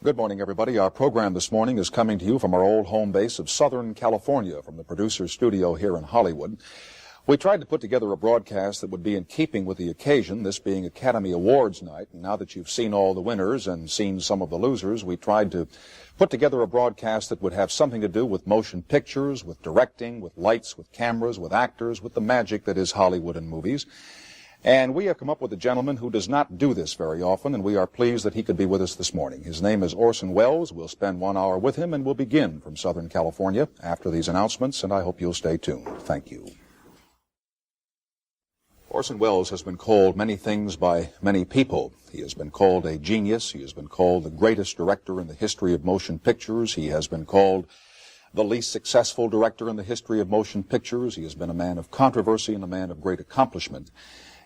Good morning, everybody. Our program this morning is coming to you from our old home base of Southern California, from the producer's studio here in Hollywood. We tried to put together a broadcast that would be in keeping with the occasion, this being Academy Awards night. And now that you've seen all the winners and seen some of the losers, we tried to put together a broadcast that would have something to do with motion pictures, with directing, with lights, with cameras, with actors, with the magic that is Hollywood and movies. And we have come up with a gentleman who does not do this very often, and we are pleased that he could be with us this morning. His name is Orson Welles. We'll spend 1 hour with him, and we'll begin from Southern California after these announcements, and I hope you'll stay tuned. Thank you. Orson Welles has been called many things by many people. He has been called a genius. He has been called the greatest director in the history of motion pictures. He has been called the least successful director in the history of motion pictures. He has been a man of controversy and a man of great accomplishment.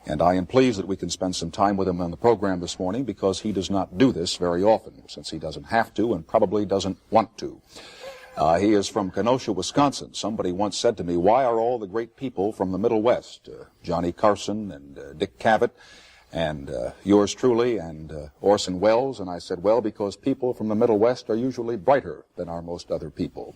And I am pleased that we can spend some time with him on the program this morning because he does not do this very often, since he doesn't have to and probably doesn't want to. He is from Kenosha, Wisconsin. Somebody once said to me, why are all the great people from the Middle West? Johnny Carson and Dick Cavett and yours truly and Orson Welles. And I said, well, because people from the Middle West are usually brighter than are most other people.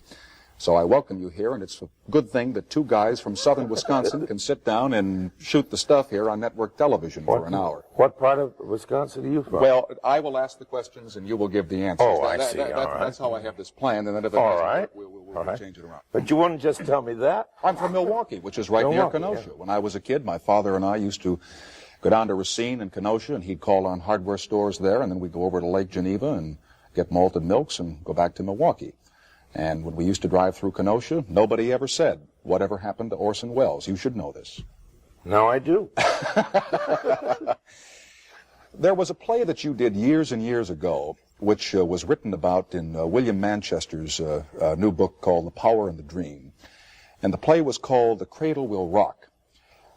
So I welcome you here, and it's a good thing that two guys from southern Wisconsin can sit down and shoot the stuff here on network television for an hour. What part of Wisconsin are you from? Well, I will ask the questions, and you will give the answers. Oh, I see. That's how I have this planned, and then if it all doesn't right. work, we'll change it around. But you wouldn't just tell me that? I'm from Milwaukee, which is right near Kenosha. Yeah. When I was a kid, my father and I used to go down to Racine in Kenosha, and he'd call on hardware stores there, and then we'd go over to Lake Geneva and get malted milks and go back to Milwaukee. And when we used to drive through Kenosha, nobody ever said, whatever happened to Orson Welles? You should know this. Now I do. There was a play that you did years and years ago, which was written about in William Manchester's new book called The Power and the Dream. And the play was called The Cradle Will Rock.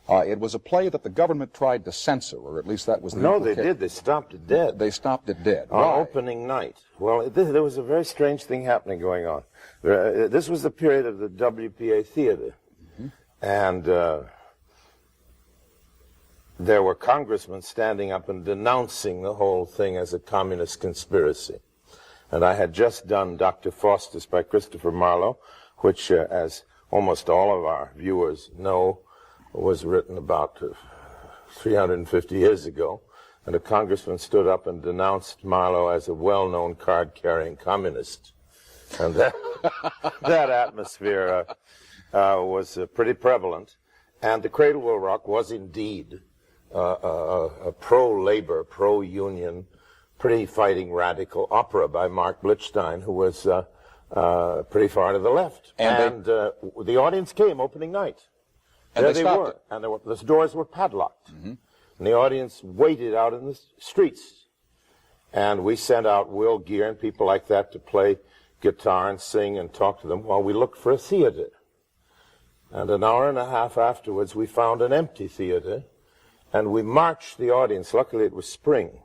It was a play that the government tried to censor, or at least that was the implication. No, they did. They stopped it dead. They stopped it dead. On opening night. Well, there was a very strange thing happening going on. This was the period of the WPA Theater. Mm-hmm. And there were congressmen standing up and denouncing the whole thing as a communist conspiracy. And I had just done Dr. Faustus by Christopher Marlowe, which, as almost all of our viewers know, was written about 350 years ago, and a congressman stood up and denounced Marlowe as a well-known card-carrying communist. And that, that atmosphere was pretty prevalent. And The Cradle Will Rock was indeed a pro-labor, pro-union, pretty fighting radical opera by Mark Blitzstein, who was pretty far to the left. And the audience came opening night. And there they were. And the doors were padlocked. Mm-hmm. And the audience waited out in the streets. And we sent out Will Geer and people like that to play guitar and sing and talk to them while we looked for a theater. And an hour and a half afterwards, we found an empty theater, and we marched the audience. Luckily, it was spring,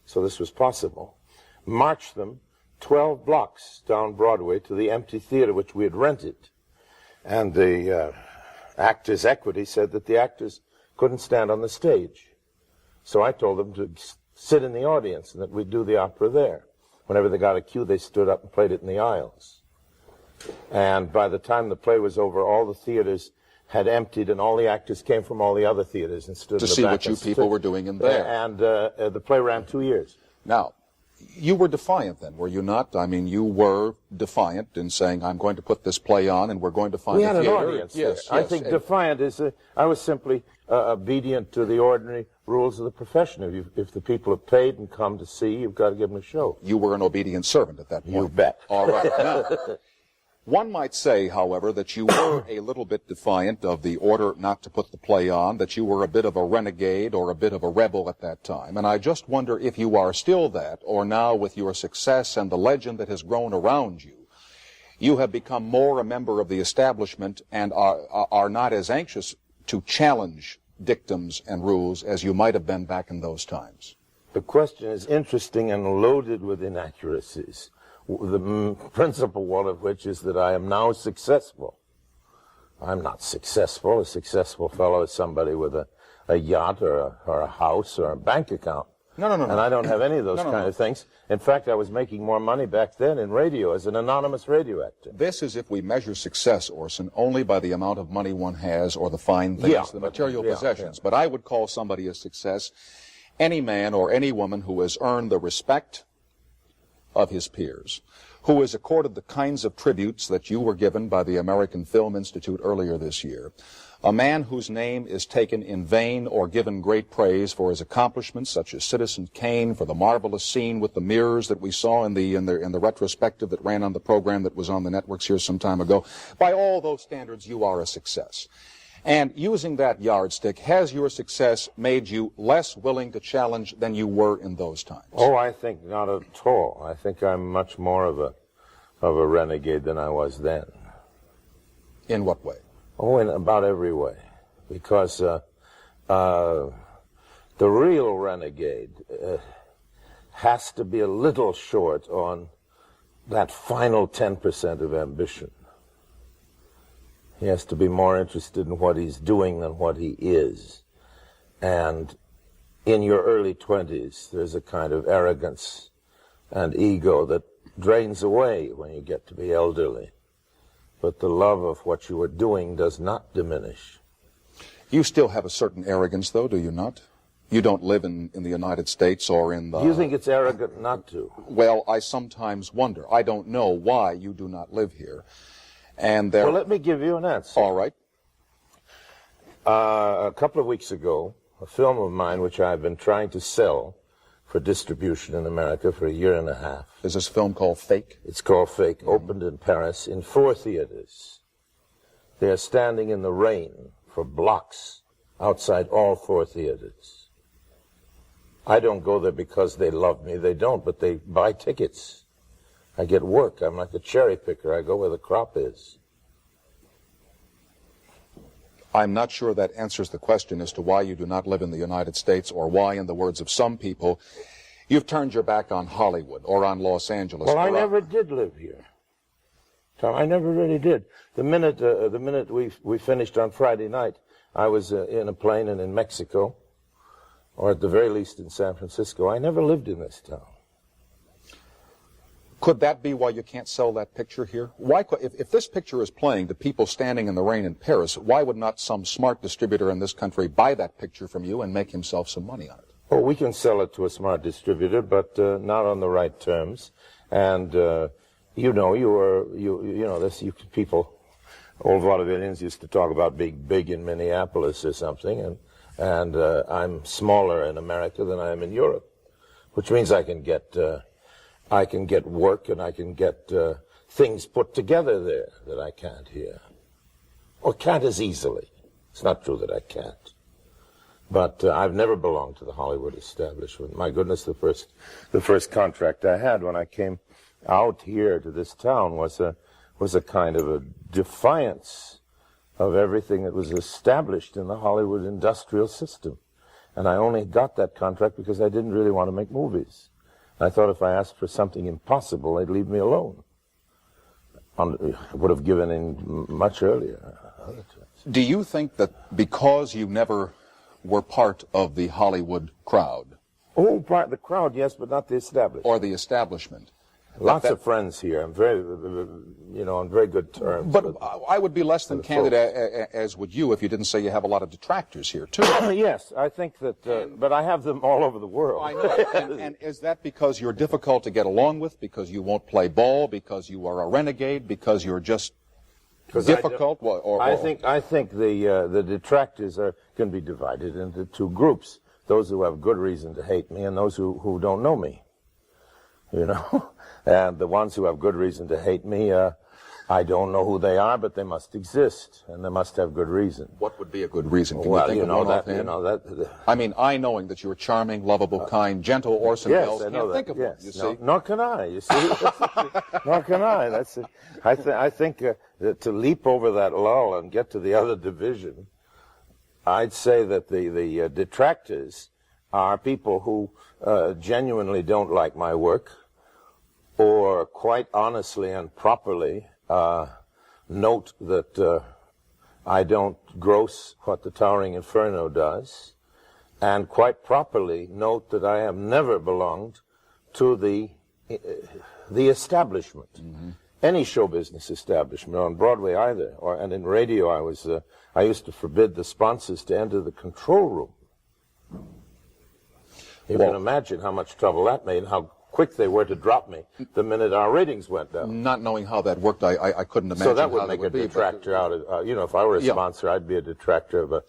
so this was possible. Marched them 12 blocks down Broadway to the empty theater, which we had rented. And the Actors' Equity said that the actors couldn't stand on the stage. So I told them to sit in the audience and that we'd do the opera there. Whenever they got a cue, they stood up and played it in the aisles. And by the time the play was over, all the theaters had emptied and all the actors came from all the other theaters and stood in the back. To see what you people were doing in there. And the play ran 2 years. Now, you were defiant then, were you not? I mean, you were defiant in saying, I'm going to put this play on and we're going to find a theater. We had an audience. Yes. I think defiant is, I was simply obedient to the ordinary rules of the profession. If the people have paid and come to see, you've got to give them a show. You were an obedient servant at that point. You bet. All right. Now, one might say, however, that you were a little bit defiant of the order not to put the play on, that you were a bit of a renegade or a bit of a rebel at that time. And I just wonder if you are still that, or now with your success and the legend that has grown around you, you have become more a member of the establishment and are not as anxious to challenge dictums and rules as you might have been back in those times. The question is interesting and loaded with inaccuracies. The principal one of which is that I am now successful. I'm not successful. A successful fellow is somebody with a yacht or a house or a bank account. No. And I don't have any of those kind of things. In fact, I was making more money back then in radio as an anonymous radio actor. This is if we measure success, Orson, only by the amount of money one has or the fine things, the material possessions. But I would call somebody a success any man or any woman who has earned the respect of his peers, who is accorded the kinds of tributes that you were given by the American Film Institute earlier this year, a man whose name is taken in vain or given great praise for his accomplishments, such as Citizen Kane, for the marvelous scene with the mirrors that we saw in the retrospective that ran on the program that was on the networks here some time ago. By all those standards, you are a success. And using that yardstick, has your success made you less willing to challenge than you were in those times? Oh, I think not at all. I think I'm much more of a renegade than I was then. In what way? Oh, in about every way. Because the real renegade has to be a little short on that final 10% of ambition. He has to be more interested in what he's doing than what he is. And in your early 20s, there's a kind of arrogance and ego that drains away when you get to be elderly. But the love of what you are doing does not diminish. You still have a certain arrogance, though, do you not? You don't live in the United States or in the... Do you think it's arrogant not to? Well, I sometimes wonder. I don't know why you do not live here. And there... Well, let me give you an answer. All right. A couple of weeks ago, a film of mine, which I've been trying to sell for distribution in America for a year and a half. Is this film called Fake? It's called Fake, opened in Paris in 4 theaters. They are standing in the rain for blocks outside all 4 theaters. I don't go there because they love me. They don't, but they buy tickets. I get work. I'm like a cherry picker. I go where the crop is. I'm not sure that answers the question as to why you do not live in the United States, or why, in the words of some people, you've turned your back on Hollywood or on Los Angeles. Well, I never did live here, Tom. I never really did. The minute we finished on Friday night, I was in a plane and in Mexico, or at the very least in San Francisco. I never lived in this town. Could that be why you can't sell that picture here? Why, if this picture is playing to people standing in the rain in Paris, why would not some smart distributor in this country buy that picture from you and make himself some money on it? Oh, we can sell it to a smart distributor, but not on the right terms. And people, old vaudevillians used to talk about being big in Minneapolis or something, and I'm smaller in America than I am in Europe, which means I can get work and I can get things put together there that I can't here, or can't as easily. It's not true that I can't. But I've never belonged to the Hollywood establishment. My goodness, the first contract I had when I came out here to this town was a kind of a defiance of everything that was established in the Hollywood industrial system. And I only got that contract because I didn't really want to make movies. I thought if I asked for something impossible, they'd leave me alone. I would have given in much earlier. Do you think that because you never were part of the Hollywood crowd? Oh, part of the crowd, yes, but not the establishment. Or the establishment. Lots of friends here. I'm very, on very good terms. But I would be less than candid, as would you, if you didn't say you have a lot of detractors here, too. Yes, I think that, but I have them all over the world. I know. And is that because you're difficult to get along with, because you won't play ball, because you are a renegade, because you're just difficult? I think the detractors can be divided into 2 groups. Those who have good reason to hate me and those who don't know me. And the ones who have good reason to hate me, I don't know who they are, but they must exist, and they must have good reason. What would be a good reason? Can you think of one offhand? I mean, I knowing that you're charming, lovable, kind, gentle Orson Welles, can't think of one, you see. Nor can I, you see. Nor can I. That's it. I think that to leap over that lull and get to the other division, I'd say that the detractors are people who genuinely don't like my work, or quite honestly and properly note that I don't gross what the Towering Inferno does, and quite properly note that I have never belonged to the establishment, any show business establishment, on Broadway either, and in radio I used to forbid the sponsors to enter the control room. You can imagine how much trouble that made and how quick they were to drop me the minute our ratings went down. Not knowing how that worked, I couldn't imagine. So that would how make that would a detractor out of, if I were a sponsor, I'd be a detractor of a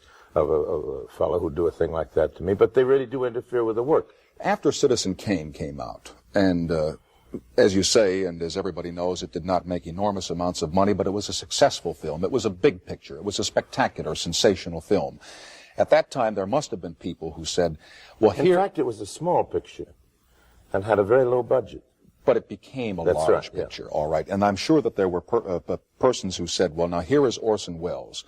fellow who'd do a thing like that to me. But they really do interfere with the work. After Citizen Kane came out, and as you say, and as everybody knows, it did not make enormous amounts of money, but it was a successful film. It was a big picture. It was a spectacular, sensational film. At that time, there must have been people who said, well, In fact, it was a small picture and had a very low budget. But it became a large picture, all right. And I'm sure that there were persons who said, well, now here is Orson Welles,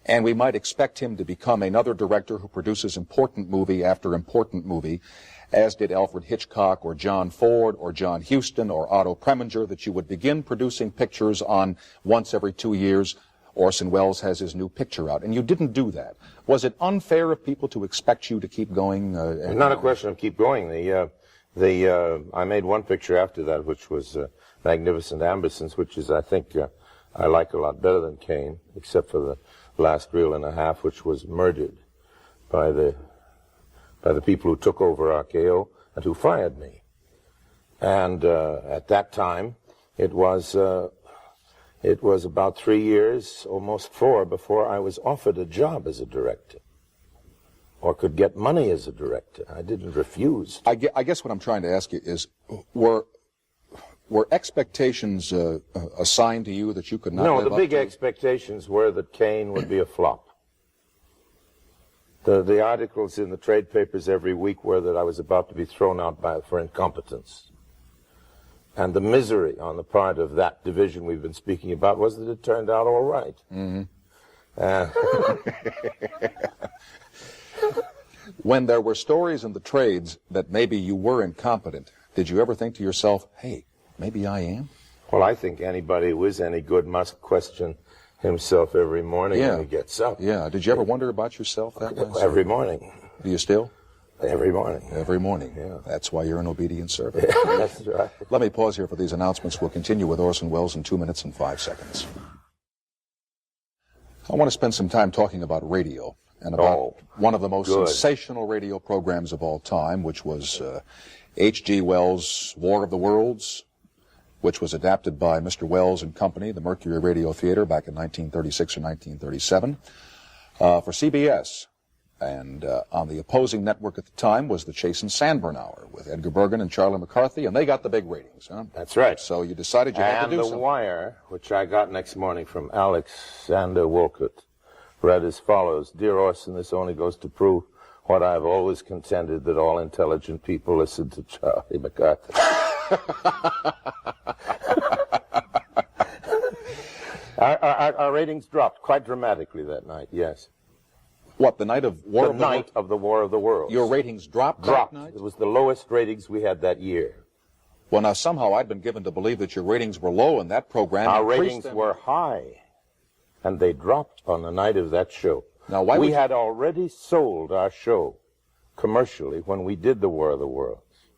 and we might expect him to become another director who produces important movie after important movie, as did Alfred Hitchcock or John Ford or John Huston or Otto Preminger, that you would begin producing pictures on once every 2 years. Orson Welles has his new picture out, and you didn't do that. Was it unfair of people to expect you to keep going? Not a question of keep going. I made one picture after that, which was Magnificent Ambitions, which is, I think, I like a lot better than Kane, except for the last reel and a half, which was murdered by the people who took over RKO and who fired me. And at that time, it was about 3 years, almost 4, before I was offered a job as a director, or could get money as a director. I didn't refuse. I guess what I'm trying to ask you is, were expectations assigned to you that you could not live up to? No, the big expectations were that Kane would be a flop. The articles in the trade papers every week were that I was about to be thrown out for incompetence. And the misery on the part of that division we've been speaking about was that it turned out all right. When there were stories in the trades that maybe you were incompetent, did you ever think to yourself, hey, maybe I am? Well, I think anybody who is any good must question himself every morning when he gets up. Yeah. Did you ever wonder about yourself that way? Every morning. Do you still? Every morning. Every morning. Yeah. That's why you're an obedient servant. That's right. Let me pause here for these announcements. We'll continue with Orson Welles in 2 minutes and 5 seconds. I want to spend some time talking about radio and about one of the most sensational radio programs of all time, which was H.G. Wells' War of the Worlds, which was adapted by Mr. Wells and Company, the Mercury Radio Theater, back in 1936 or 1937, for CBS. And on the opposing network at the time was the Chase and Sanborn Hour with Edgar Bergen and Charlie McCarthy, and they got the big ratings. Huh? That's right. So you decided you had to do something. And The Wire, which I got next morning from Alexander Wolcott, read as follows: Dear Orson, this only goes to prove what I've always contended, that all intelligent people listen to Charlie McCarthy. Our ratings dropped quite dramatically that night, yes. What, the night of War of the Worlds? The night of the War of the Worlds. Your ratings dropped that night? It was the lowest ratings we had that year. Well, now, somehow I'd been given to believe that your ratings were low in that program. Our ratings were high, and they dropped on the night of that show. Now, why we had already sold our show commercially when we did the War of the Worlds.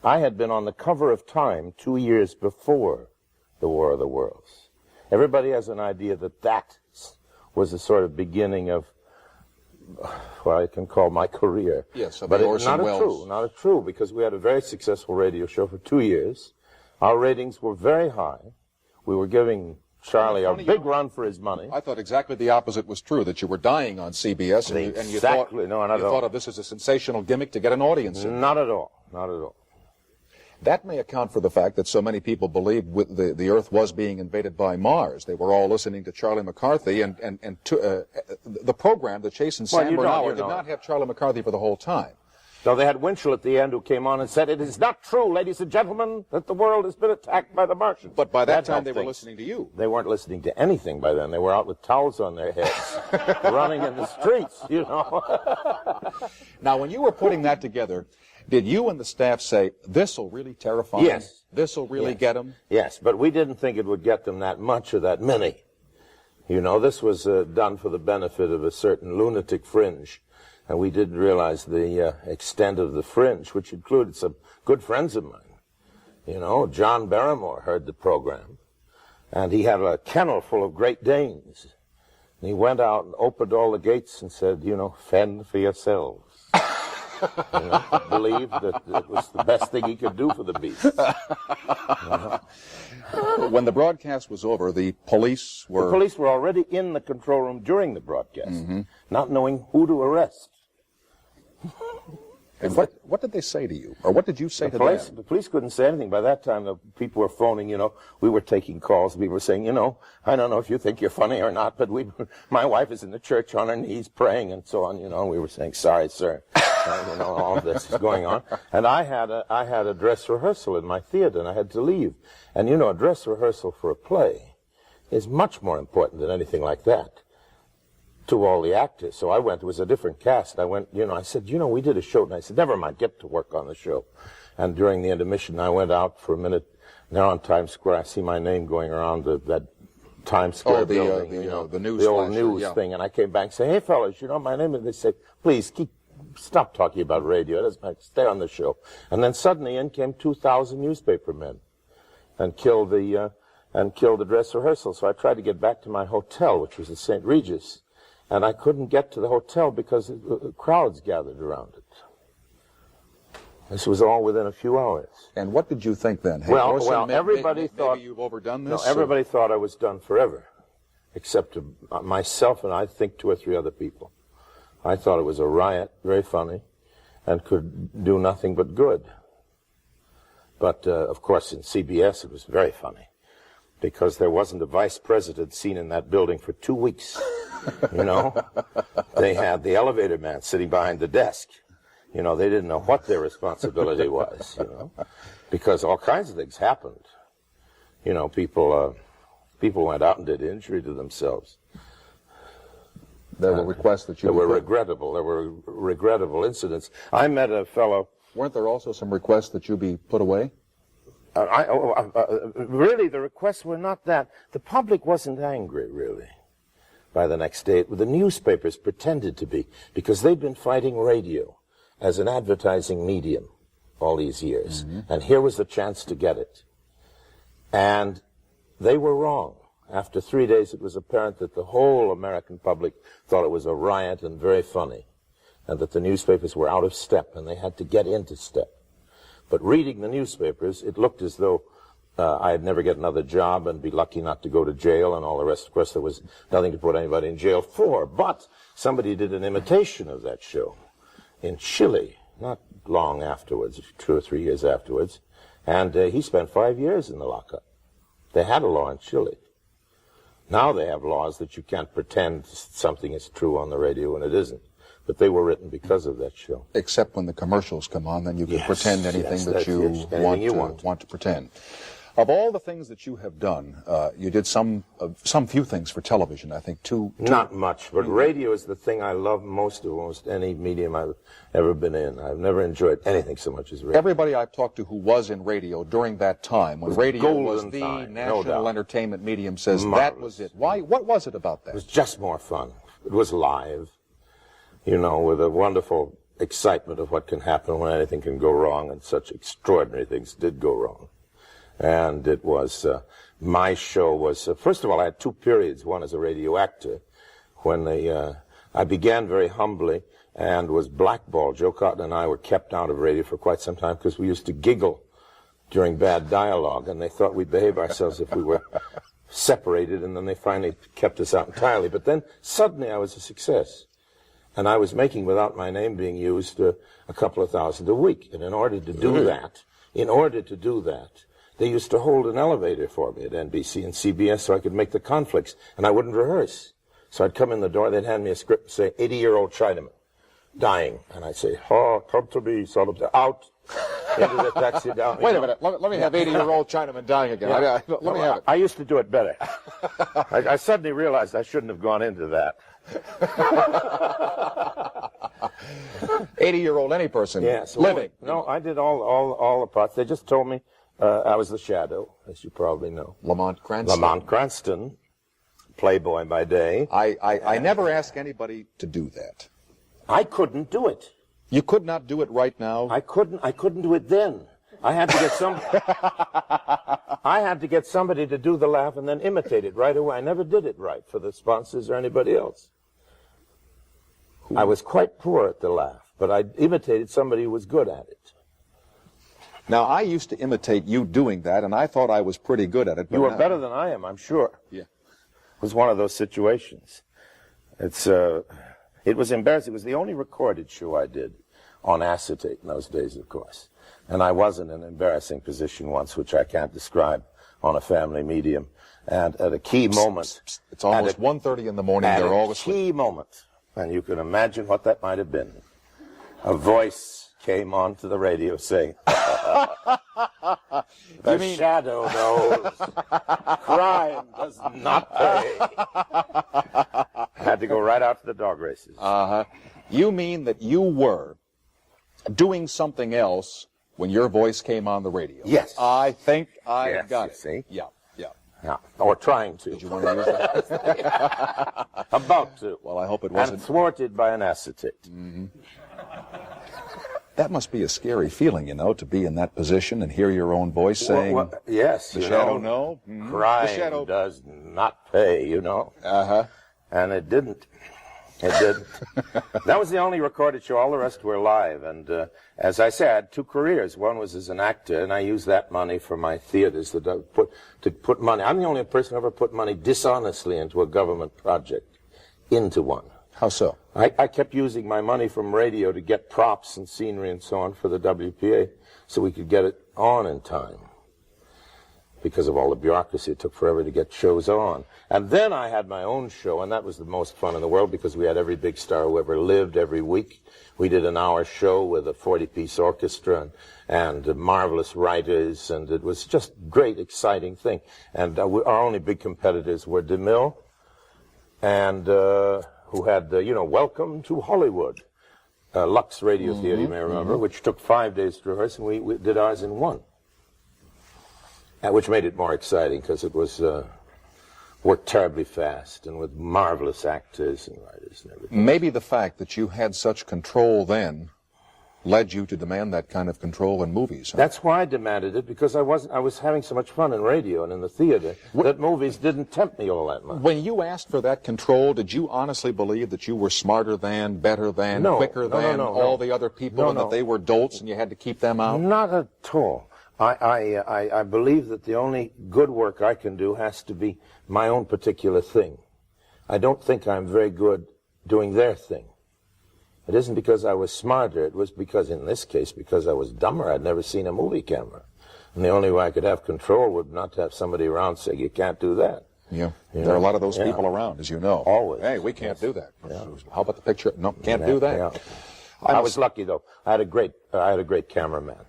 I had been on the cover of Time 2 years before the War of the Worlds. Everybody has an idea that that was the sort of beginning of what I can call my career. Yes, but it's not true, because we had a very successful radio show for 2 years. Our ratings were very high. We were giving Charlie a big run for his money. I thought exactly the opposite was true, that you were dying on CBS, and you thought of this as a sensational gimmick to get an audience in. Not at all. Not at all. That may account for the fact that so many people believed the Earth was being invaded by Mars. They were all listening to Charlie McCarthy, and the program, the Chase and Sanborn Hour, did not have Charlie McCarthy for the whole time. No, they had Winchell at the end who came on and said, "It is not true, ladies and gentlemen, that the world has been attacked by the Martians." But by that time, they were listening to you. They weren't listening to anything by then. They were out with towels on their heads, running in the streets, you know. Now, when you were putting that together, did you and the staff say, "This'll really terrify them? Yes. This'll really get them"? Yes, but we didn't think it would get them that much or that many. You know, this was done for the benefit of a certain lunatic fringe. And we didn't realize the extent of the fringe, which included some good friends of mine. You know, John Barrymore heard the program, and he had a kennel full of Great Danes. And he went out and opened all the gates and said, you know, fend for yourselves. You know, believed that it was the best thing he could do for the beasts. When the broadcast was over, the police were... The police were already in the control room during the broadcast, not knowing who to arrest. And what did they say to you? Or what did you say to them? The police couldn't say anything. By that time, the people were phoning, you know. We were taking calls. We were saying, you know, I don't know if you think you're funny or not, but my wife is in the church on her knees praying and so on, you know. We were saying, sorry, sir. You know, all of this is going on. And I had a dress rehearsal in my theater, and I had to leave. And, you know, a dress rehearsal for a play is much more important than anything like that to all the actors. So I went, it was a different cast. I went, you know, I said, you know, we did a show. And I said, never mind, get to work on the show. And during the intermission, I went out for a minute. Now on Times Square, I see my name going around that Times Square building. The news the old flasher, news thing. And I came back and said, hey, fellas, you know, my name is, they said, please stop talking about radio. It doesn't matter. Stay on the show. And then suddenly in came 2,000 newspaper men and killed the dress rehearsal. So I tried to get back to my hotel, which was at St. Regis. And I couldn't get to the hotel because crowds gathered around it. This was all within a few hours. And what did you think then? Hey, Well, Orson, everybody thought... Maybe you've overdone this? No, everybody thought I was done forever, except myself and I think 2 or 3 other people. I thought it was a riot, very funny, and could do nothing but good. But, of course, in CBS it was very funny, because there wasn't a vice president seen in that building for 2 weeks. You know, they had the elevator man sitting behind the desk. You know, they didn't know what their responsibility was, you know, because all kinds of things happened. You know, people went out and did injury to themselves. There were requests that you... There were regrettable incidents. I met a fellow... Weren't there also some requests that you be put away? Really, the requests were not that. The public wasn't angry, really. By the next day, the newspapers pretended to be, because they'd been fighting radio as an advertising medium all these years. And here was the chance to get it. And they were wrong. After 3 days, it was apparent that the whole American public thought it was a riot and very funny, and that the newspapers were out of step, and they had to get into step. But reading the newspapers, it looked as though I'd never get another job and be lucky not to go to jail and all the rest. Of course, there was nothing to put anybody in jail for. But somebody did an imitation of that show in Chile, not long afterwards, 2 or 3 years afterwards. And he spent 5 years in the lockup. They had a law in Chile. Now they have laws that you can't pretend something is true on the radio when it isn't. But they were written because of that show. Except when the commercials come on, then you can pretend anything that you want to pretend. Of all the things that you have done, you did some few things for television, I think, two. Not much, but radio is the thing I love most of almost any medium I've ever been in. I've never enjoyed anything so much as radio. Everybody I've talked to who was in radio during that time, when radio was the national entertainment medium, says that was it. Why? What was it about that? It was just more fun. It was live, you know, with a wonderful excitement of what can happen when anything can go wrong, and such extraordinary things did go wrong. And it was, my show was, first of all, I had 2 periods. One as a radio actor, when I began very humbly and was blackballed. Joe Cotton and I were kept out of radio for quite some time because we used to giggle during bad dialogue, and they thought we'd behave ourselves if we were separated, and then they finally kept us out entirely. But then suddenly I was a success, and I was making, without my name being used, a couple of thousand a week. And in order to do that, they used to hold an elevator for me at NBC and CBS so I could make the conflicts, and I wouldn't rehearse. So I'd come in the door, they'd hand me a script and say, 80-year-old Chinaman, dying. And I'd say, oh, come to me, son of the, out, into the taxi down. Wait a minute, let me have 80-year-old Chinaman dying again. Yeah. Let me have it. I used to do it better. I suddenly realized I shouldn't have gone into that. 80-year-old any person living. No, I did all the parts. They just told me, I was the Shadow, as you probably know. Lamont Cranston. Playboy by day. I never ask anybody to do that. I couldn't do it. You could not do it right now? I couldn't do it then. I had to get somebody to do the laugh and then imitate it right away. I never did it right for the sponsors or anybody else. I was quite poor at the laugh, but I imitated somebody who was good at it. Now, I used to imitate you doing that, and I thought I was pretty good at it. You were better than I am, I'm sure. Yeah. It was one of those situations. It was embarrassing. It was the only recorded show I did on acetate in those days, of course. And I was in an embarrassing position once, which I can't describe on a family medium. And at a key moment... It's almost 1:30 in the morning. They're all asleep. At a key moment, and you can imagine what that might have been, a voice came onto the radio saying, "The shadow knows. Crime does not pay." I had to go right out to the dog races. You mean that you were doing something else when your voice came on the radio? Yes. I think I got it. See? Yeah. Yeah, or trying to. Did you want to use that? About to. Well, I hope it wasn't. And thwarted by an acetate. Mm-hmm. That must be a scary feeling, you know, to be in that position and hear your own voice saying, yes, the shadow no. Mm-hmm. Crime does not pay, you know. And it didn't. It didn't. That was the only recorded show. All the rest were live. And as I said, I had two careers. One was as an actor, and I used that money for my theaters to put money. I'm the only person who ever put money dishonestly into a government project, into one. How so? I kept using my money from radio to get props and scenery and so on for the WPA so we could get it on in time. Because of all the bureaucracy, it took forever to get shows on. And then I had my own show, and that was the most fun in the world because we had every big star who ever lived every week. We did an hour show with a 40-piece orchestra and marvelous writers, and it was just a great, exciting thing. And our only big competitors were DeMille, and who had, Welcome to Hollywood, Lux Radio Theater, you may remember, which took 5 days to rehearse, and we did ours in one. Which made it more exciting because it was worked terribly fast and with marvelous actors and writers and everything. Maybe the fact that you had such control then led you to demand that kind of control in movies. Huh? That's why I demanded it, because I was having so much fun in radio and in the theater that movies didn't tempt me all that much. When you asked for that control, did you honestly believe that you were smarter than, better than, quicker than all the other people, and that they were dolts and you had to keep them out? Not at all. I believe that the only good work I can do has to be my own particular thing. I don't think I'm very good doing their thing. It isn't because I was smarter. It was because, in this case, because I was dumber. I'd never seen a movie camera. And the only way I could have control would not to have somebody around saying, you can't do that. Yeah. There are a lot of those people around, as you know. Always. Hey, we can't do that. Yeah. How about the picture? No, can't do that. Yeah. I was lucky, though. I had a great cameraman.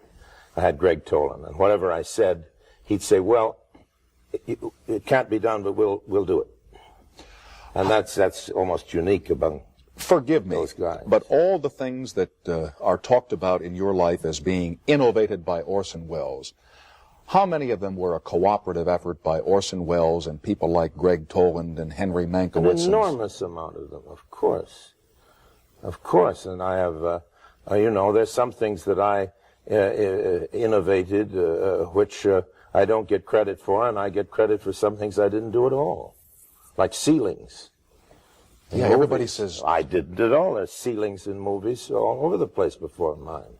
I had Greg Tolan, and whatever I said, he'd say, well, it can't be done, but we'll do it. And that's almost unique among Forgive me, those guys. But all the things that are talked about in your life as being innovated by Orson Welles, how many of them were a cooperative effort by Orson Welles and people like Greg Toland and Henry Mankiewicz? An enormous amount of them, of course. Of course, and I have, there's some things that I innovated, which I don't get credit for, and I get credit for some things I didn't do at all, like ceilings. Yeah, everybody says I didn't at all. There's ceilings in movies all over the place before mine,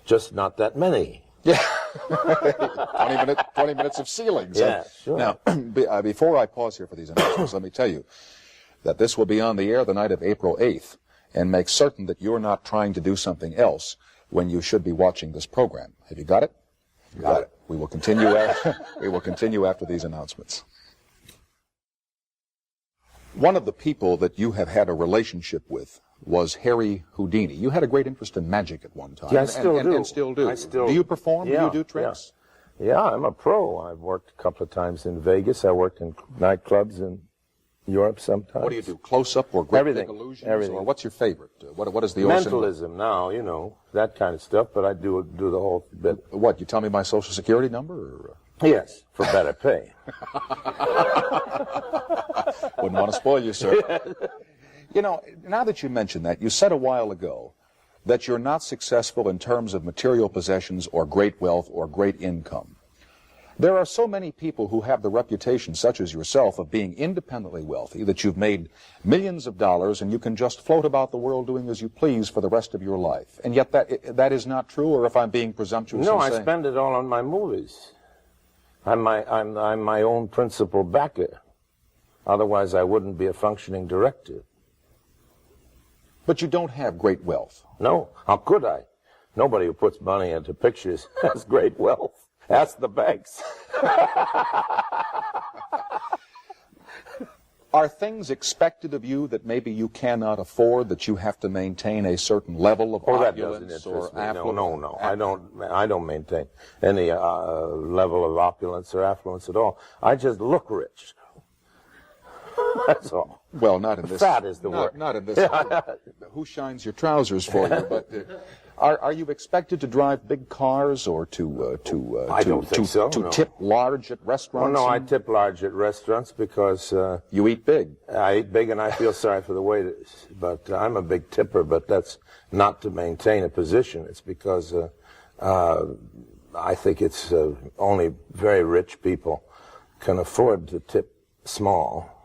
just not that many. Yeah, 20 minutes of ceilings. Yeah, sure. Now, before I pause here for these announcements, let me tell you that this will be on the air the night of April 8th, and make certain that you're not trying to do something else when you should be watching this program. Have you got it? You got it. We will continue after these announcements. One of the people that you have had a relationship with was Harry Houdini. You had a great interest in magic at one time. Yeah, I still do. And still do. I still, do you perform? Yeah, do you do tricks? Yeah, I'm a pro. I've worked a couple of times in Vegas. I worked in nightclubs in Europe sometimes. What do you do? Close-up or great everything, big illusions? everything. Or what's your favorite? What is the Orson? Mentalism now, that kind of stuff, but I do the whole bit. What, you tell me my Social Security number? Or? Yes, for better pay. Wouldn't want to spoil you, sir. You know, now that you mention that, you said a while ago that you're not successful in terms of material possessions or great wealth or great income. There are so many people who have the reputation, such as yourself, of being independently wealthy, that you've made millions of dollars and you can just float about the world doing as you please for the rest of your life. And yet that is not true, or if I'm being presumptuous No, in I saying... spend it all on my movies. I'm my own principal backer. Otherwise, I wouldn't be a functioning director. But you don't have great wealth. No, how could I? Nobody who puts money into pictures has great wealth. Ask the banks. Are things expected of you that maybe you cannot afford, that you have to maintain a certain level of opulence or affluence? No. I don't maintain any level of opulence or affluence at all. I just look rich. That's all. Well, not in this. Fat is the word. Not in this. Who shines your trousers for you? But are you expected to drive big cars or I don't think so. To no. tip large at restaurants? Well, no, I tip large at restaurants because you eat big. I eat big, and I feel sorry for the waiters. But I'm a big tipper. But that's not to maintain a position. It's because I think it's only very rich people can afford to tip small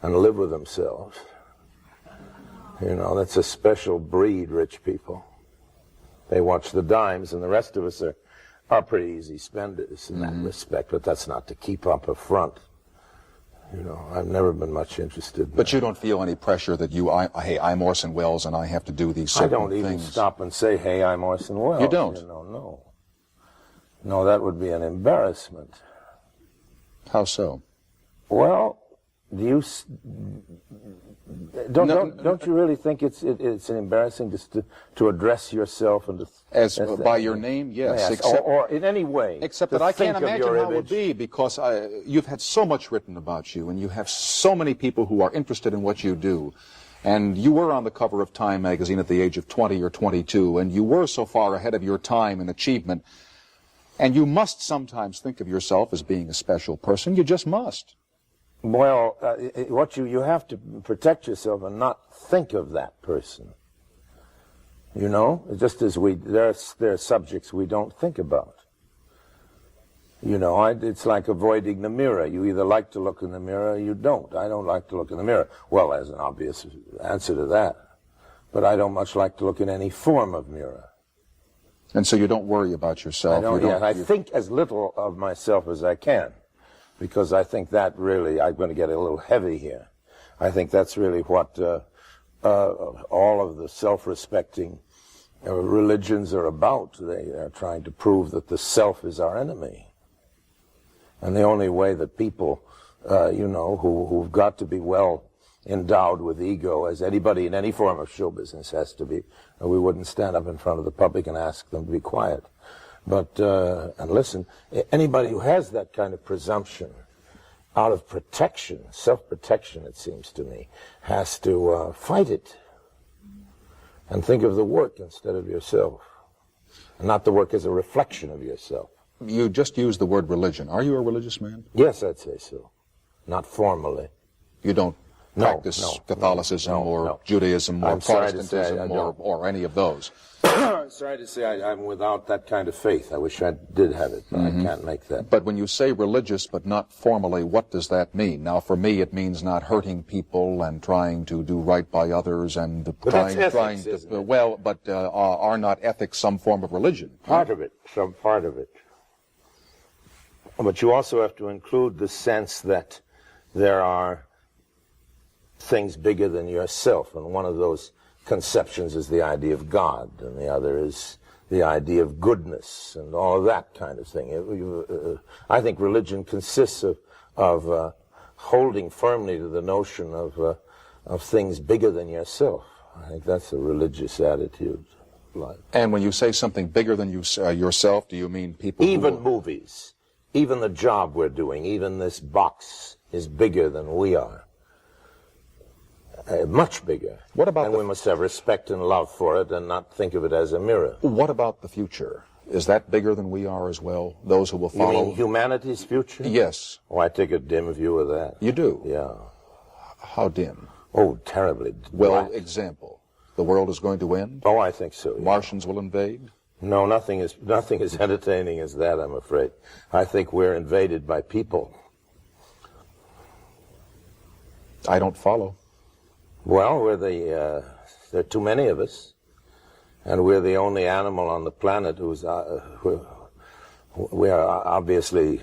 and live with themselves. You know, that's a special breed, rich people. They watch the dimes, and the rest of us are pretty easy spenders in that respect, but that's not to keep up a front. You know, I've never been much interested in But that. you don't feel any pressure that hey, I'm Orson Welles and I have to do these certain things. I don't even stop and say, hey, I'm Orson Welles. You don't? You know, no. No, that would be an embarrassment. How so? Well, don't you really think it's embarrassing just to address yourself and by your name? Yes. Yes, or in any way. Except that I can't imagine how it would be, because you've had so much written about you, and you have so many people who are interested in what you do. And you were on the cover of Time magazine at the age of 20 or 22, and you were so far ahead of your time in achievement. And you must sometimes think of yourself as being a special person. You just must. Well, you have to protect yourself and not think of that person. You know, just as there are subjects we don't think about. You know, it's like avoiding the mirror. You either like to look in the mirror or you don't. I don't like to look in the mirror. Well, there's an obvious answer to that. But I don't much like to look in any form of mirror. And so you don't worry about yourself. I think as little of myself as I can. Because I think that really, I'm going to get a little heavy here. I think that's really what all of the self-respecting religions are about. They are trying to prove that the self is our enemy. And the only way that people, who've got to be well endowed with ego, as anybody in any form of show business has to be, we wouldn't stand up in front of the public and ask them to be quiet. But, and listen, anybody who has that kind of presumption out of protection, self-protection, it seems to me, has to fight it and think of the work instead of yourself, and not the work as a reflection of yourself. You just used the word religion. Are you a religious man? Yes, I'd say so. Not formally. You don't practice Catholicism or Judaism or Protestantism or any of those? I'm sorry to say I'm without that kind of faith. I wish I did have it, but I can't make that. But when you say religious but not formally, what does that mean? Now, for me, it means not hurting people and trying to do right by others and are not ethics some form of religion? Part of it, some part of it. But you also have to include the sense that there are things bigger than yourself, and one of those conceptions is the idea of God, and the other is the idea of goodness, and all of that kind of thing. I think religion consists of holding firmly to the notion of things bigger than yourself. I think that's a religious attitude. And when you say something bigger than yourself, do you mean people even movies, even the job we're doing, even this box is bigger than we are. Much bigger. What about and we must have respect and love for it and not think of it as a mirror. What about the future? Is that bigger than we are as well? Those who will follow? You mean humanity's future? Yes. Oh, I take a dim view of that. You do? Yeah. How dim? Oh, terribly. Well, black. example, the world is going to end? Oh, I think so. Yeah. Martians will invade? No, nothing is entertaining as that, I'm afraid. I think we're invaded by people. I don't follow. Well, there are too many of us, and we're the only animal on the planet we are obviously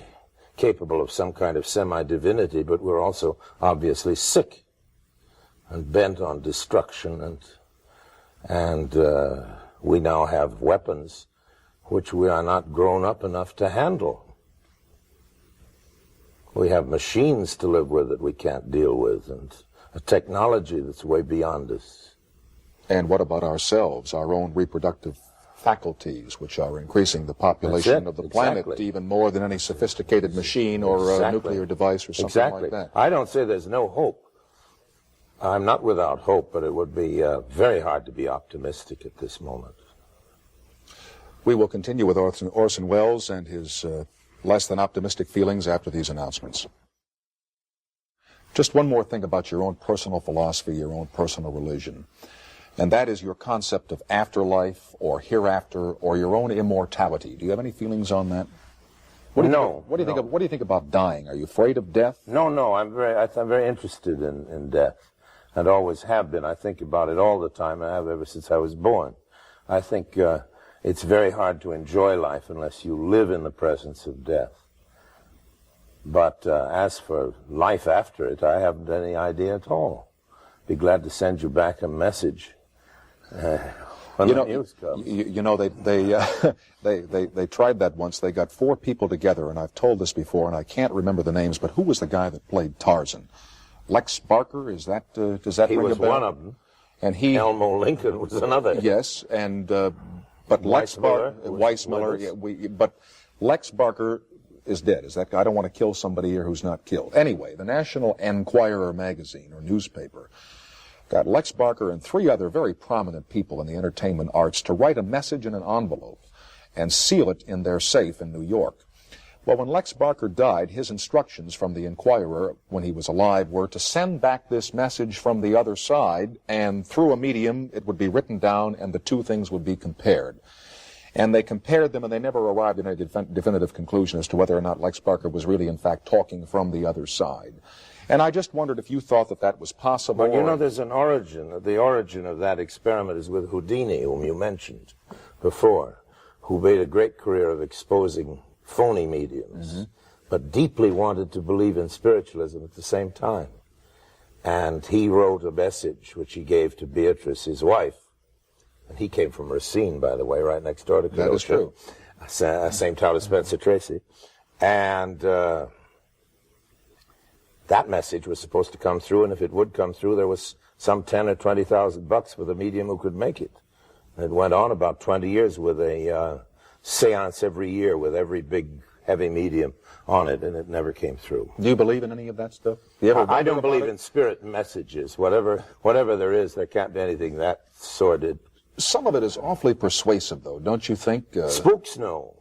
capable of some kind of semi-divinity, but we're also obviously sick and bent on destruction, and we now have weapons which we are not grown up enough to handle. We have machines to live with that we can't deal with, and a technology that's way beyond us. And what about ourselves, our own reproductive faculties, which are increasing the population of the planet even more than any sophisticated machine or a nuclear device or something like that? I don't say there's no hope. I'm not without hope, but it would be very hard to be optimistic at this moment. We will continue with Orson Welles and his less than optimistic feelings after these announcements. Just one more thing about your own personal philosophy, your own personal religion, and that is your concept of afterlife or hereafter or your own immortality. Do you have any feelings on that? What do you think about dying? Are you afraid of death? No. I'm very interested in death, and always have been. I think about it all the time. I have ever since I was born. I think it's very hard to enjoy life unless you live in the presence of death. But as for life after it, I haven't any idea at all. Be glad to send you back a message when the news comes. They tried that once. They got 4 people together, and I've told this before, and I can't remember the names, but who was the guy that played Tarzan? Lex Barker? Is that does that ring a bell? He was one of them. And Elmo Lincoln was another. Yes, and but Weissmuller. But Lex Barker is dead. Is that guy? I don't want to kill somebody here who's not killed. Anyway, the National Enquirer magazine or newspaper got Lex Barker and 3 other very prominent people in the entertainment arts to write a message in an envelope and seal it in their safe in New York. Well, when Lex Barker died, his instructions from the Enquirer when he was alive were to send back this message from the other side, and through a medium it would be written down and the 2 things would be compared. And they compared them, and they never arrived at a definitive conclusion as to whether or not Lex Barker was really, in fact, talking from the other side. And I just wondered if you thought that that was possible. Well, you know, there's an origin. The origin of that experiment is with Houdini, whom you mentioned before, who made a great career of exposing phony mediums, but deeply wanted to believe in spiritualism at the same time. And he wrote a message which he gave to Beatrice, his wife. And he came from Racine, by the way, right next door to Kenosha. That is true. Same town as Spencer Tracy. And that message was supposed to come through, and if it would come through, there was some $10,000 or $20,000 for the medium who could make it. And it went on about 20 years with a seance every year with every big, heavy medium on it, and it never came through. Do you believe in any of that stuff? I don't believe in spirit messages. Whatever there is, there can't be anything that sordid. Some of it is awfully persuasive, though, don't you think? Spooks, no.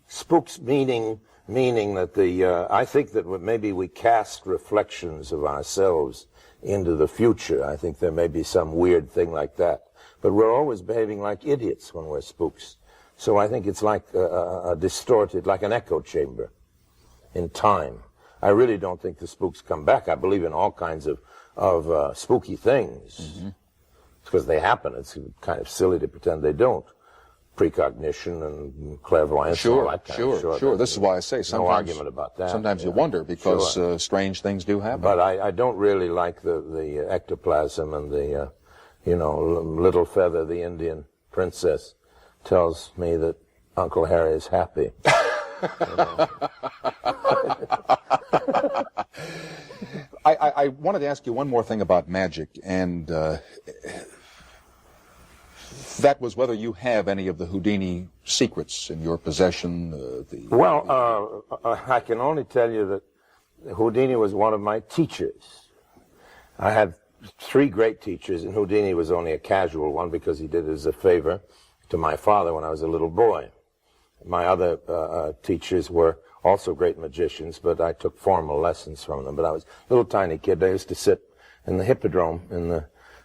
Spooks meaning that I think that maybe we cast reflections of ourselves into the future. I think there may be some weird thing like that. But we're always behaving like idiots when we're spooks. So I think it's like a distorted, like an echo chamber in time. I really don't think the spooks come back. I believe in all kinds of spooky things. Because they happen. It's kind of silly to pretend they don't. Precognition and clairvoyance and all that kind of shit. Sure. This is why I say sometimes, no argument about that. Sometimes you wonder because strange things do happen. But I don't really like the ectoplasm and the, Little Feather, the Indian princess, tells me that Uncle Harry is happy. I wanted to ask you one more thing about magic, and that was whether you have any of the Houdini secrets in your possession. I can only tell you that Houdini was one of my teachers. I had 3 great teachers, and Houdini was only a casual one because he did it as a favor to my father when I was a little boy. My other teachers were also great magicians, but I took formal lessons from them. But I was a little tiny kid. I used to sit the Hippodrome,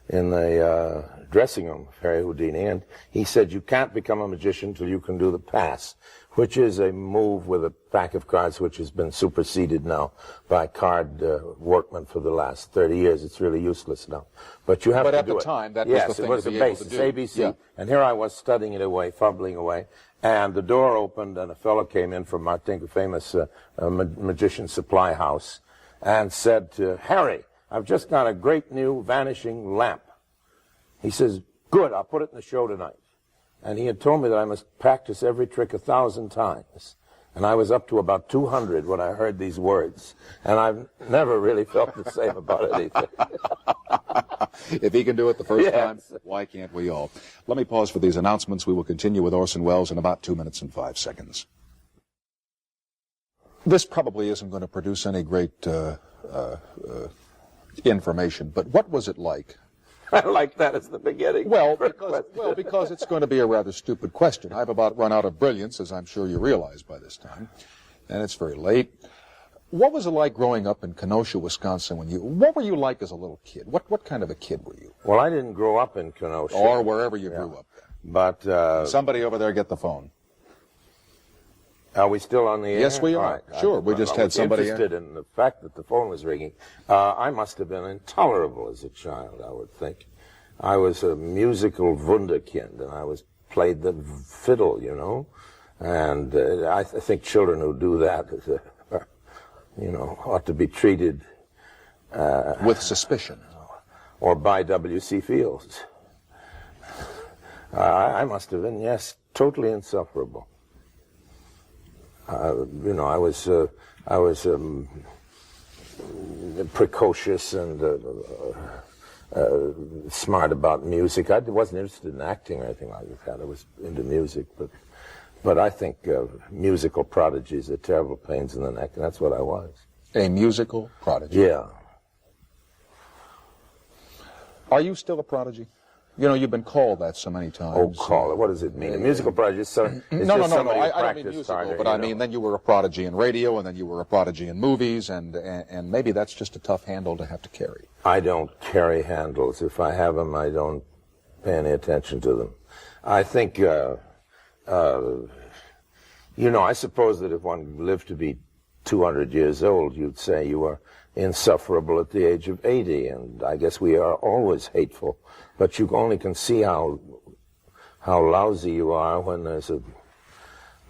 in the dressing room of Harry Houdini, and he said, you can't become a magician till you can do the pass, which is a move with a pack of cards which has been superseded now by card workmen for the last 30 years. It's really useless now. But you have to do it. But at the time, that yes, was the thing it was to the be able to basis, do. ABC. Yeah. And here I was studying it away, fumbling away, and the door opened, and a fellow came in from, I think, a famous magician supply house, and said to Harry, I've just got a great new vanishing lamp. He says, good, I'll put it in the show tonight. And he had told me that I must practice every trick 1,000 times. And I was up to about 200 when I heard these words. And I've never really felt the same about anything. If he can do it the first Yes. time, why can't we all? Let me pause for these announcements. We will continue with Orson Welles in about 2 minutes and 5 seconds. This probably isn't going to produce any great information, but what was it like? I like that as the beginning. Well, because it's going to be a rather stupid question. I've about run out of brilliance, as I'm sure you realize by this time, and it's very late. What was it like growing up in Kenosha, Wisconsin? What were you like as a little kid? What kind of a kid were you? Well, I didn't grow up in Kenosha. Or wherever you grew up. But Somebody over there get the phone. are we still on the air? Yes, we are. All right. Sure, we just had somebody I was interested in the fact that the phone was ringing. I must have been intolerable as a child, I would think. I was a musical wunderkind, and I played the fiddle, you know. And I think children who do that, ought to be treated With suspicion. or by W.C. Fields. I must have been, yes, totally insufferable. I was precocious and smart about music. I wasn't interested in acting or anything like that. I was into music, but I think musical prodigies are terrible pains in the neck, and that's what I was. A musical prodigy. Yeah. Are you still a prodigy? You know, you've been called that so many times. Oh, call it. What does it mean? A musical prodigy is No. somebody who I don't mean practiced musical, harder, but I mean then you were a prodigy in radio, and then you were a prodigy in movies, and maybe that's just a tough handle to have to carry. I don't carry handles. If I have them, I don't pay any attention to them. I think, I suppose that if one lived to be 200 years old, you'd say you were insufferable at the age of 80, and I guess we are always hateful. But you only can see how lousy you are when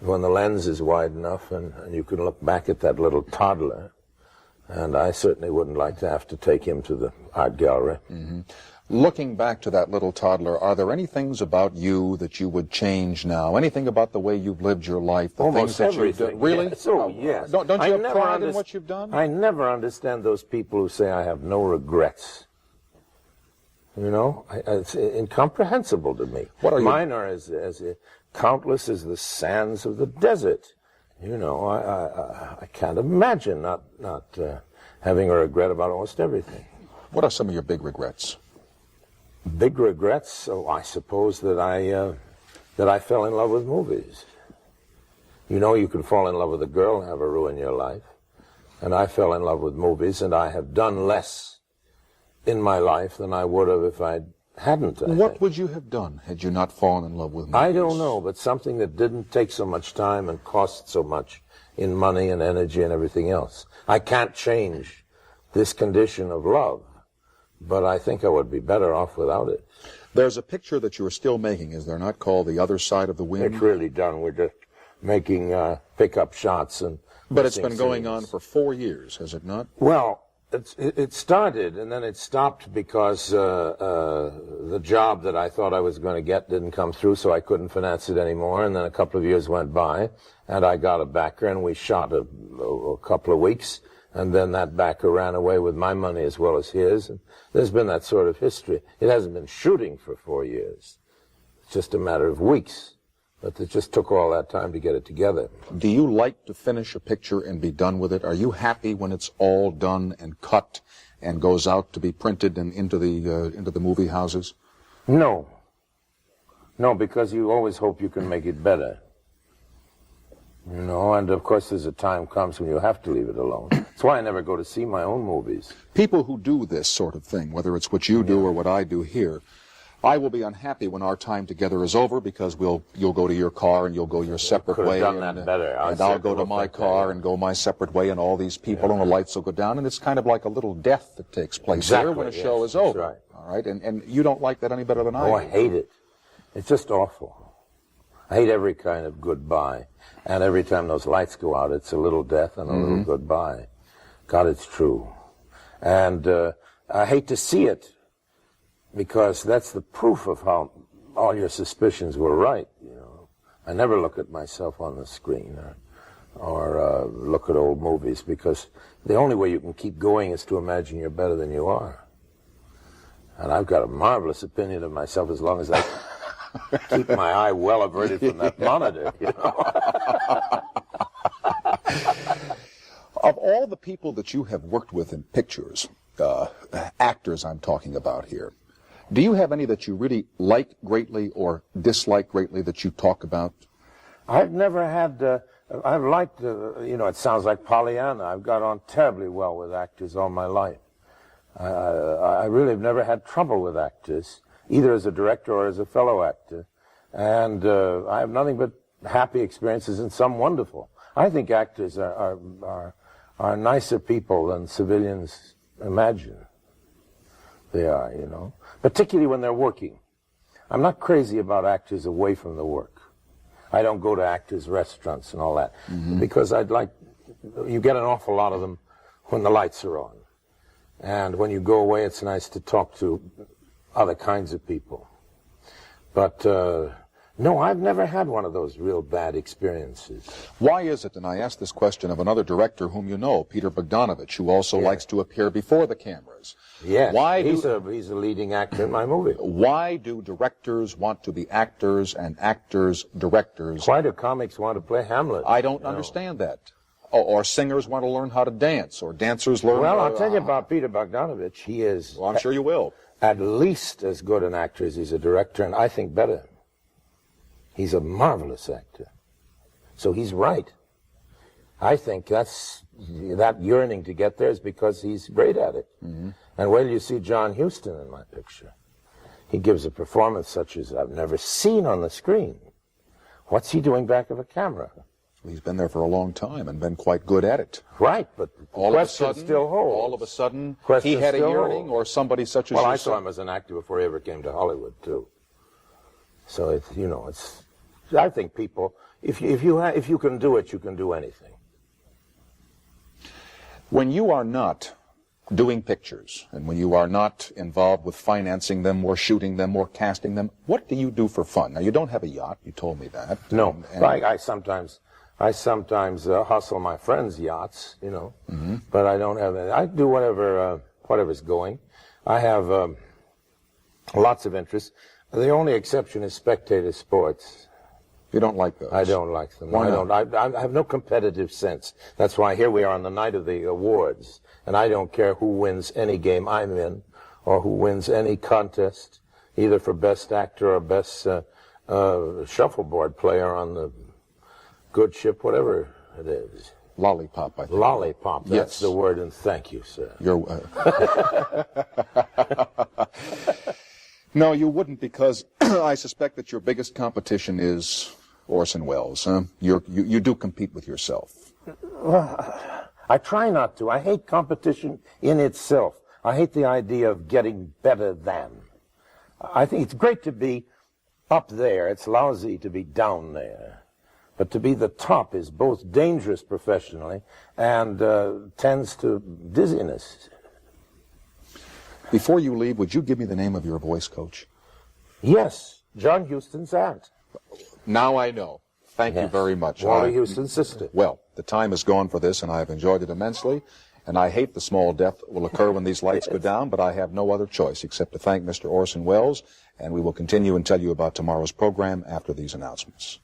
when the lens is wide enough, and you can look back at that little toddler. And I certainly wouldn't like to have to take him to the art gallery. Mm-hmm. Looking back to that little toddler, are there any things about you that you would change now? Anything about the way you've lived your life? The Almost things that everything. you've done? Really? Yes. Oh, yes. Don't you have pride in what you've done? I never understand those people who say I have no regrets. You know, it's incomprehensible to me. What are Mine are as countless as the sands of the desert. You know, I can't imagine not having a regret about almost everything. What are some of your big regrets? Big regrets? Oh, I suppose that I fell in love with movies. You know, you can fall in love with a girl and have her ruin your life. And I fell in love with movies, and I have done less in my life than I would have if I hadn't. What would you have done had you not fallen in love with movies? I don't know, but something that didn't take so much time and cost so much in money and energy and everything else. I can't change this condition of love, but I think I would be better off without it. There's a picture that you're still making, is there not, called The Other Side of the Wind? It's really done. We're just making pickup shots and. But it's been going on for 4 years, has it not? Well, it started and then it stopped because the job that I thought I was going to get didn't come through, so I couldn't finance it anymore. And then a couple of years went by, and I got a backer, and we shot a couple of weeks, and then that backer ran away with my money as well as his. And there's been that sort of history. It hasn't been shooting for 4 years. It's just a matter of weeks. But it just took all that time to get it together. Do you like to finish a picture and be done with it? Are you happy when it's all done and cut and goes out to be printed and into the movie houses? No. No, because you always hope you can make it better. You know, and of course there's a time comes when you have to leave it alone. That's why I never go to see my own movies. People who do this sort of thing, whether it's what you do or what I do here, I will be unhappy when our time together is over because you'll go to your car and you'll go your separate way. Done that better. And I'll go to my car and go my separate way, and all these people and the lights will go down, and it's kind of like a little death that takes place there when a show is over. Right. All right, and you don't like that any better than I do. Oh, I hate it. It's just awful. I hate every kind of goodbye, and every time those lights go out, it's a little death and a little goodbye. God, it's true. And I hate to see it, because that's the proof of how all your suspicions were right. You know, I never look at myself on the screen or look at old movies, because the only way you can keep going is to imagine you're better than you are. And I've got a marvelous opinion of myself as long as I keep my eye well averted from that monitor. You know. Of all the people that you have worked with in pictures, actors I'm talking about here, do you have any that you really like greatly or dislike greatly that you talk about? I've never had, I've liked, you know, it sounds like Pollyanna. I've got on terribly well with actors all my life. I really have never had trouble with actors, either as a director or as a fellow actor. And I have nothing but happy experiences and some wonderful. I think actors are nicer people than civilians imagine. They are, you know, particularly when they're working. I'm not crazy about actors away from the work. I don't go to actors' restaurants and all that, because you get an awful lot of them when the lights are on. And when you go away, it's nice to talk to other kinds of people. But no, I've never had one of those real bad experiences. Why is it, and I asked this question of another director whom you know, Peter Bogdanovich, who also likes to appear before the cameras. Yes, Why he's a leading actor in my movie. Why do directors want to be actors and actors directors? Why do comics want to play Hamlet? I don't understand that. Or singers want to learn how to dance, or dancers learn Well, I'll tell you about Peter Bogdanovich. He is... Well, I'm sure you will. At least as good an actor as he's a director, and I think better. He's a marvelous actor. So he's right. I think that yearning to get there is because he's great at it. And wait till you see John Huston in my picture. He gives a performance such as I've never seen on the screen. What's he doing back of a camera? He's been there for a long time and been quite good at it. Right, but the question still holds. All of a sudden, Question he had a still yearning, holds. or somebody such as Well, you I saw him as an actor before he ever came to Hollywood, too. So, it's... I think people, if you can do it, you can do anything. When you are not doing pictures, and when you are not involved with financing them or shooting them or casting them, what do you do for fun? Now, you don't have a yacht. You told me that. No, I sometimes hustle my friends' yachts, you know, but I don't have any. I do whatever's going. I have lots of interests. The only exception is spectator sports. You don't like those? I don't like them. Why not? I have no competitive sense. That's why here we are on the night of the awards, and I don't care who wins any game I'm in, or who wins any contest, either for best actor or best shuffleboard player on the good ship, whatever it is. Lollipop, I think. Lollipop, that's Yes. the word, and thank you, sir. No, you wouldn't, because I suspect that your biggest competition is Orson Welles. Huh? You do compete with yourself. I try not to. I hate competition in itself. I hate the idea of getting better than. I think it's great to be up there. It's lousy to be down there. But to be the top is both dangerous professionally and tends to dizziness. Before you leave, would you give me the name of your voice coach? Yes, John Huston's aunt. Now I know. Thank you very much. Wally Huston's sister. Well, the time is gone for this, and I have enjoyed it immensely. And I hate the small death that will occur when these lights go down, but I have no other choice except to thank Mr. Orson Welles, and we will continue and tell you about tomorrow's program after these announcements.